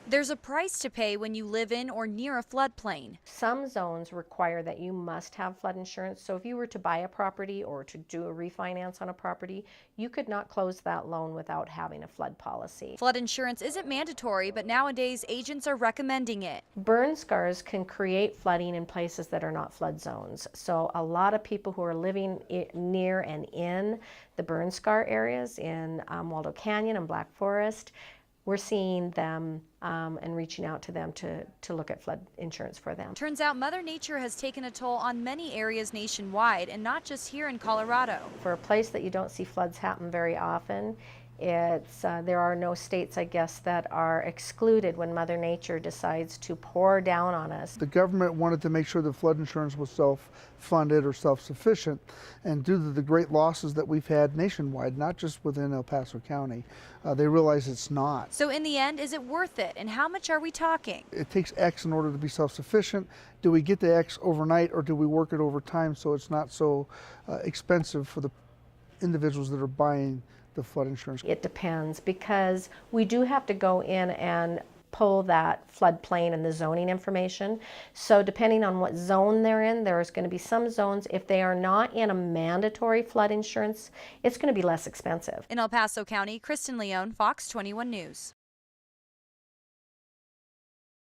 There's a price to pay when you live in or near a floodplain. Some zones require that you must have flood insurance. So if you were to buy a property or to do a refinance on a property, you could not close that loan without having a flood policy. Flood insurance isn't mandatory, but nowadays agents are recommending it. Burn scars can create flooding in places that are not flood zones. So a lot of people who are living near and in the burn scar areas in Waldo Canyon and Black Forest, we're seeing them and reaching out to them to look at flood insurance for them. Turns out Mother Nature has taken a toll on many areas nationwide and not just here in Colorado. For a place that you don't see floods happen very often, there are no states, I guess, that are excluded when Mother Nature decides to pour down on us. The government wanted to make sure that flood insurance was self-funded or self-sufficient, and due to the great losses that we've had nationwide, not just within El Paso County, they realize it's not. So in the end, is it worth it? And how much are we talking? It takes X in order to be self-sufficient. Do we get the X overnight, or do we work it over time so it's not so expensive for the individuals that are buying the flood insurance? It depends, because we do have to go in and pull that floodplain and the zoning information. So depending on what zone they're in, there's going to be some zones, if they are not in a mandatory flood insurance, it's going to be less expensive. In El Paso County, Kristen Leone, Fox 21 News.